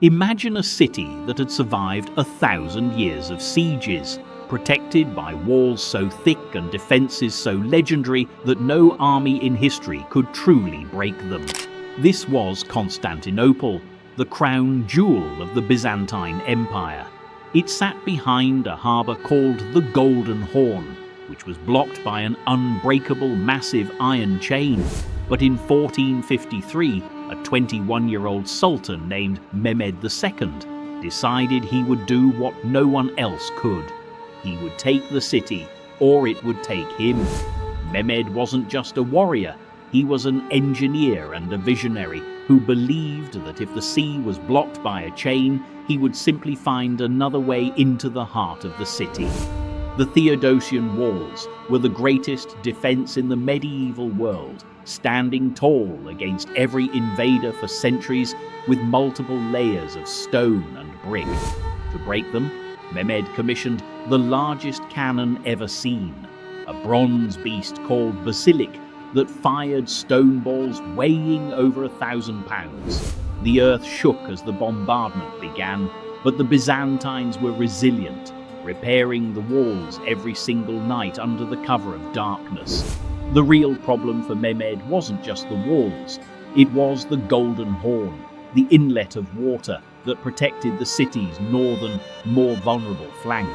Imagine a city that had survived 1,000 years of sieges, protected by walls so thick and defences so legendary that no army in history could truly break them. This was Constantinople, the crown jewel of the Byzantine Empire. It sat behind a harbour called the Golden Horn, which was blocked by an unbreakable massive iron chain. But in 1453, a 21-year-old Sultan named Mehmed II decided he would do what no one else could. He would take the city, or it would take him. Mehmed wasn't just a warrior, he was an engineer and a visionary who believed that if the sea was blocked by a chain, he would simply find another way into the heart of the city. The Theodosian Walls were the greatest defence in the medieval world, standing tall against every invader for centuries with multiple layers of stone and brick. To break them, Mehmed commissioned the largest cannon ever seen, a bronze beast called basilic that fired stone balls weighing over 1,000 pounds. The earth shook as the bombardment began, but the Byzantines were resilient, repairing the walls every single night under the cover of darkness. The real problem for Mehmed wasn't just the walls, it was the Golden Horn, the inlet of water that protected the city's northern, more vulnerable flank.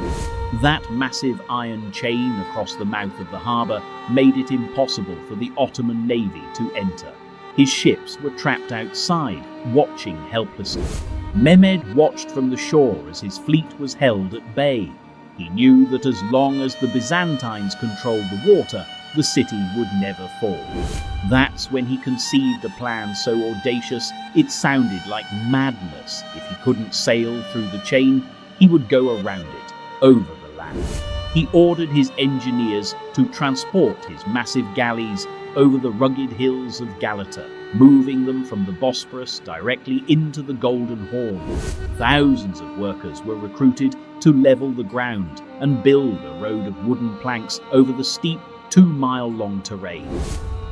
That massive iron chain across the mouth of the harbour made it impossible for the Ottoman navy to enter. His ships were trapped outside, watching helplessly. Mehmed watched from the shore as his fleet was held at bay. He knew that as long as the Byzantines controlled the water, the city would never fall. That's when he conceived a plan so audacious it sounded like madness. If he couldn't sail through the chain, he would go around it, over the land. He ordered his engineers to transport his massive galleys over the rugged hills of Galata, moving them from the Bosporus directly into the Golden Horn. Thousands of workers were recruited to level the ground and build a road of wooden planks over the steep 2-mile-long terrain.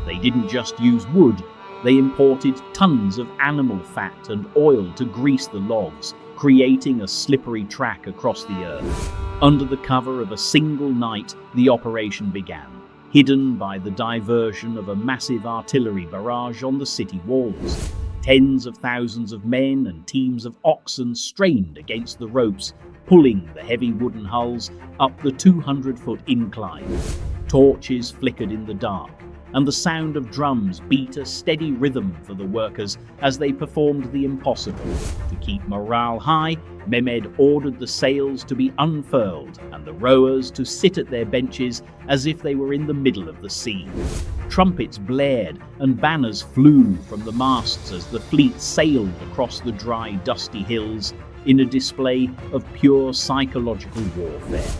They didn't just use wood, they imported tons of animal fat and oil to grease the logs, creating a slippery track across the earth. Under the cover of a single night, the operation began, hidden by the diversion of a massive artillery barrage on the city walls. Tens of thousands of men and teams of oxen strained against the ropes, pulling the heavy wooden hulls up the 200-foot incline. Torches flickered in the dark, and the sound of drums beat a steady rhythm for the workers as they performed the impossible. To keep morale high, Mehmed ordered the sails to be unfurled and the rowers to sit at their benches as if they were in the middle of the sea. Trumpets blared and banners flew from the masts as the fleet sailed across the dry, dusty hills in a display of pure psychological warfare.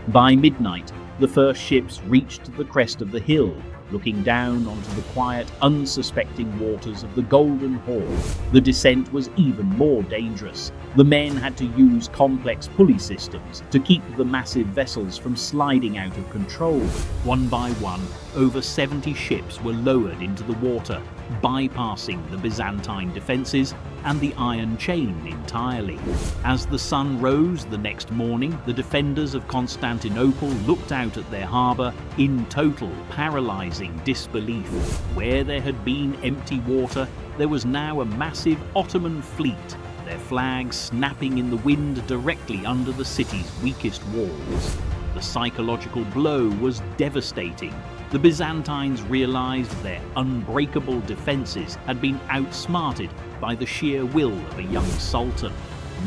By midnight, the first ships reached the crest of the hill, looking down onto the quiet, unsuspecting waters of the Golden Horn. The descent was even more dangerous. The men had to use complex pulley systems to keep the massive vessels from sliding out of control. One by one, over 70 ships were lowered into the water, bypassing the Byzantine defences and the iron chain entirely. As the sun rose the next morning, the defenders of Constantinople looked out at their harbour in total, paralysing disbelief. Where there had been empty water, there was now a massive Ottoman fleet, their flags snapping in the wind directly under the city's weakest walls. The psychological blow was devastating. The Byzantines realised their unbreakable defences had been outsmarted by the sheer will of a young sultan.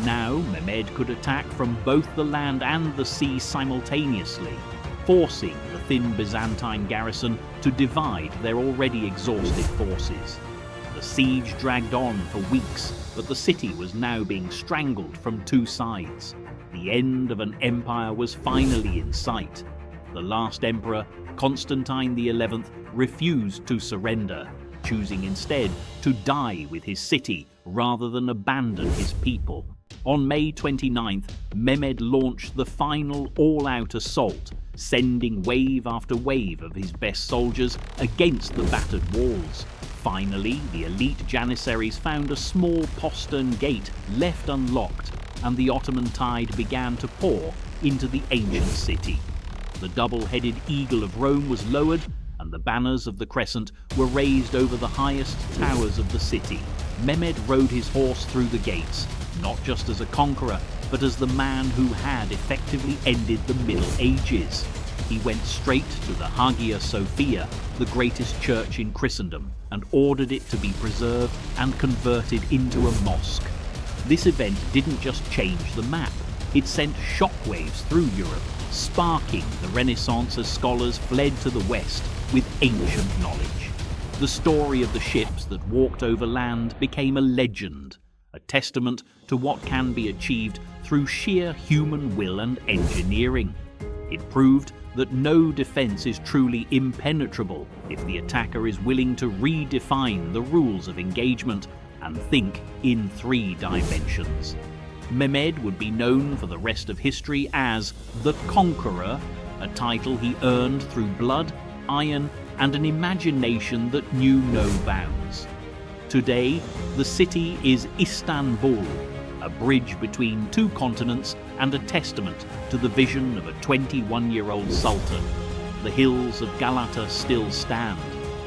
Now Mehmed could attack from both the land and the sea simultaneously, forcing the thin Byzantine garrison to divide their already exhausted forces. The siege dragged on for weeks, but the city was now being strangled from two sides. The end of an empire was finally in sight. The last emperor, Constantine XI, refused to surrender, choosing instead to die with his city rather than abandon his people. On May 29th, Mehmed launched the final all-out assault, sending wave after wave of his best soldiers against the battered walls. Finally, the elite Janissaries found a small postern gate left unlocked, and the Ottoman tide began to pour into the ancient city. The double-headed eagle of Rome was lowered, and the banners of the crescent were raised over the highest towers of the city. Mehmed rode his horse through the gates, not just as a conqueror, but as the man who had effectively ended the Middle Ages. He went straight to the Hagia Sophia, the greatest church in Christendom, and ordered it to be preserved and converted into a mosque. This event didn't just change the map, it sent shockwaves through Europe, sparking the Renaissance as scholars fled to the west with ancient knowledge. The story of the ships that walked over land became a legend, a testament to what can be achieved through sheer human will and engineering. It proved that no defense is truly impenetrable if the attacker is willing to redefine the rules of engagement and think in 3 dimensions. Mehmed would be known for the rest of history as the Conqueror, a title he earned through blood, iron, and an imagination that knew no bounds. Today, the city is Istanbul, a bridge between 2 continents and a testament to the vision of a 21-year-old sultan. The hills of Galata still stand,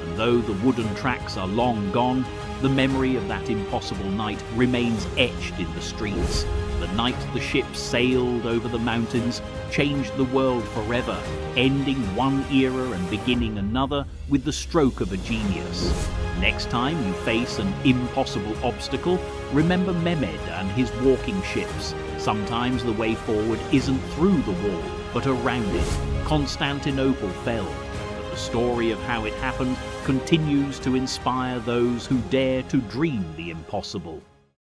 and though the wooden tracks are long gone, the memory of that impossible night remains etched in the streets. The night the ships sailed over the mountains changed the world forever, ending one era and beginning another with the stroke of a genius. Next time you face an impossible obstacle, remember Mehmed and his walking ships. Sometimes the way forward isn't through the wall, but around it. Constantinople fell, but the story of how it happened continues to inspire those who dare to dream the impossible.